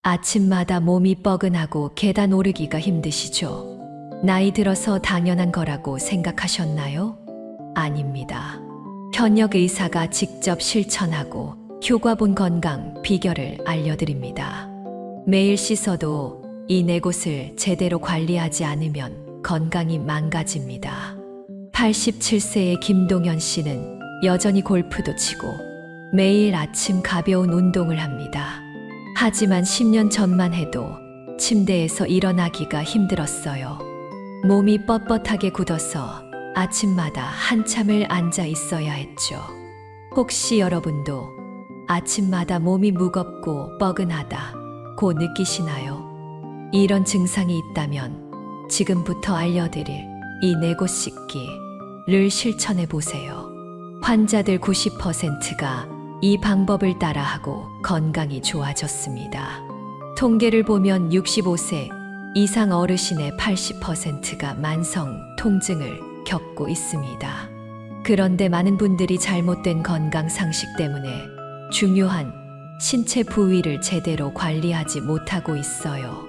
아침마다 몸이 뻐근하고 계단 오르기가 힘드시죠? 나이 들어서 당연한 거라고 생각하셨나요? 아닙니다. 현역 의사가 직접 실천하고 효과 본 건강 비결을 알려드립니다. 매일 씻어도 이 네 곳을 제대로 관리하지 않으면 건강이 망가집니다. 87세의 김동현 씨는 여전히 골프도 치고 매일 아침 가벼운 운동을 합니다. 하지만 10년 전만 해도 침대에서 일어나기가 힘들었어요. 몸이 뻣뻣하게 굳어서 아침마다 한참을 앉아 있어야 했죠. 혹시 여러분도 아침마다 몸이 무겁고 뻐근하다고 느끼시나요? 이런 증상이 있다면 지금부터 알려드릴 이 네 곳 씻기를 실천해 보세요. 환자들 90%가 이 방법을 따라하고 건강이 좋아졌습니다. 통계를 보면 65세 이상 어르신의 80%가 만성 통증을 겪고 있습니다. 그런데 많은 분들이 잘못된 건강 상식 때문에 중요한 신체 부위를 제대로 관리하지 못하고 있어요.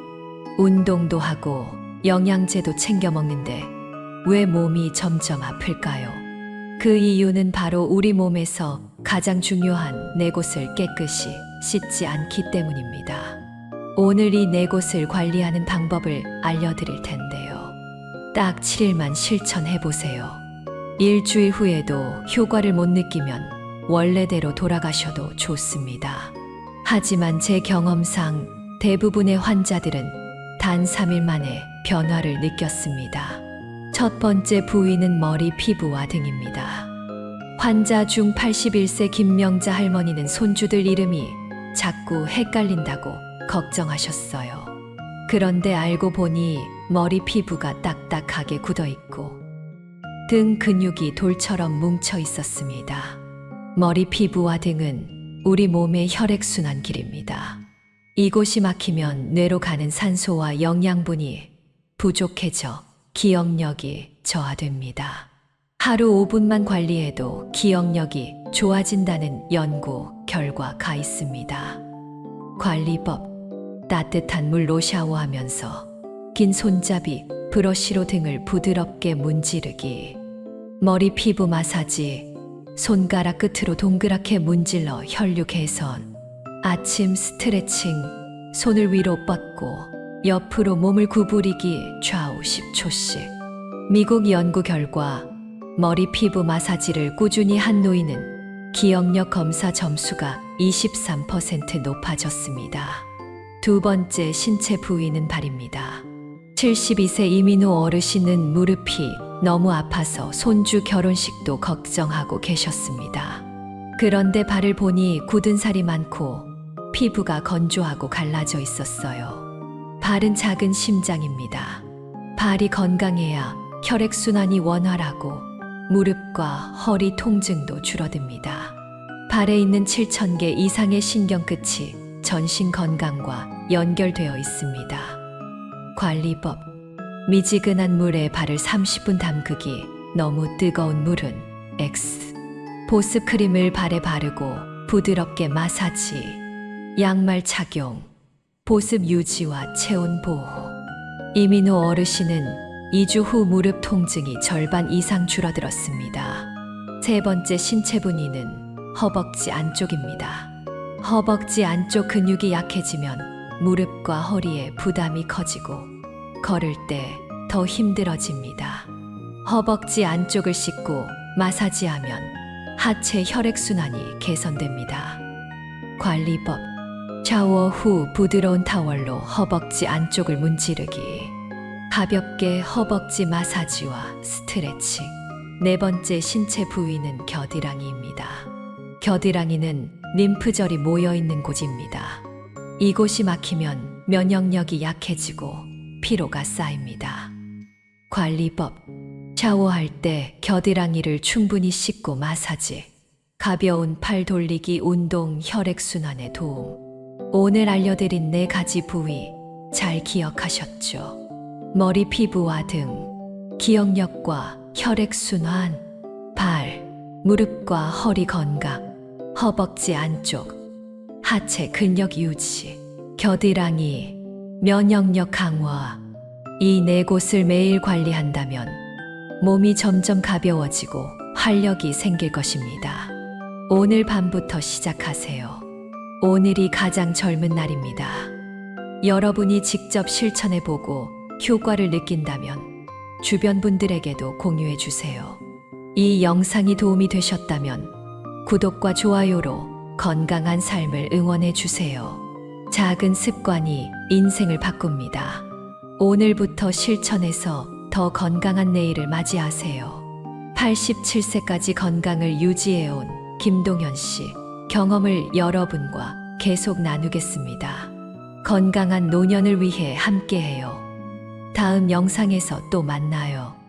운동도 하고 영양제도 챙겨 먹는데 왜 몸이 점점 아플까요? 그 이유는 바로 우리 몸에서 가장 중요한 네 곳을 깨끗이 씻지 않기 때문입니다. 오늘 이 네 곳을 관리하는 방법을 알려드릴 텐데요. 딱 7일만 실천해 보세요. 일주일 후에도 효과를 못 느끼면 원래대로 돌아가셔도 좋습니다. 하지만 제 경험상 대부분의 환자들은 단 3일 만에 변화를 느꼈습니다. 첫 번째 부위는 머리, 피부와 등입니다. 환자 중 81세 김명자 할머니는 손주들 이름이 자꾸 헷갈린다고 걱정하셨어요. 그런데 알고 보니 머리 피부가 딱딱하게 굳어 있고 등 근육이 돌처럼 뭉쳐 있었습니다. 머리 피부와 등은 우리 몸의 혈액순환 길입니다. 이곳이 막히면 뇌로 가는 산소와 영양분이 부족해져 기억력이 저하됩니다. 하루 5분만 관리해도 기억력이 좋아진다는 연구 결과가 있습니다. 관리법: 따뜻한 물로 샤워하면서 긴 손잡이, 브러쉬로 등을 부드럽게 문지르기. 머리 피부 마사지: 손가락 끝으로 동그랗게 문질러 혈류 개선. 아침 스트레칭: 손을 위로 뻗고 옆으로 몸을 구부리기 좌우 10초씩. 미국 연구 결과 머리 피부 마사지를 꾸준히 한 노인은 기억력 검사 점수가 23% 높아졌습니다. 두 번째 신체 부위는 발입니다. 72세 이민호 어르신은 무릎이 너무 아파서 손주 결혼식도 걱정하고 계셨습니다. 그런데 발을 보니 굳은 살이 많고 피부가 건조하고 갈라져 있었어요. 발은 작은 심장입니다. 발이 건강해야 혈액순환이 원활하고 무릎과 허리 통증도 줄어듭니다. 발에 있는 7,000개 이상의 신경끝이 전신 건강과 연결되어 있습니다. 관리법: 미지근한 물에 발을 30분 담그기. 너무 뜨거운 물은 X. 보습 크림을 발에 바르고 부드럽게 마사지. 양말 착용: 보습 유지와 체온 보호. 이민호 어르신은 2주 후 무릎 통증이 절반 이상 줄어들었습니다. 세 번째 신체 부위는 허벅지 안쪽입니다. 허벅지 안쪽 근육이 약해지면 무릎과 허리에 부담이 커지고 걸을 때 더 힘들어집니다. 허벅지 안쪽을 씻고 마사지하면 하체 혈액순환이 개선됩니다. 관리법: 샤워 후 부드러운 타월로 허벅지 안쪽을 문지르기. 가볍게 허벅지 마사지와 스트레칭. 네 번째 신체 부위는 겨드랑이입니다. 겨드랑이는 림프절이 모여있는 곳입니다. 이곳이 막히면 면역력이 약해지고 피로가 쌓입니다. 관리법: 샤워할 때 겨드랑이를 충분히 씻고 마사지. 가벼운 팔 돌리기 운동 혈액순환에 도움. 오늘 알려드린 4가지 부위 잘 기억하셨죠? 머리, 피부와 등, 기억력과 혈액순환, 발, 무릎과 허리 건강, 허벅지 안쪽, 하체 근력 유지, 겨드랑이, 면역력 강화. 이 네 곳을 매일 관리한다면 몸이 점점 가벼워지고 활력이 생길 것입니다. 오늘 밤부터 시작하세요. 오늘이 가장 젊은 날입니다. 여러분이 직접 실천해보고 효과를 느낀다면 주변 분들에게도 공유해 주세요. 이 영상이 도움이 되셨다면 구독과 좋아요로 건강한 삶을 응원해 주세요. 작은 습관이 인생을 바꿉니다. 오늘부터 실천해서 더 건강한 내일을 맞이하세요. 87세까지 건강을 유지해온 김동현 씨 경험을 여러분과 계속 나누겠습니다. 건강한 노년을 위해 함께해요. 다음 영상에서 또 만나요.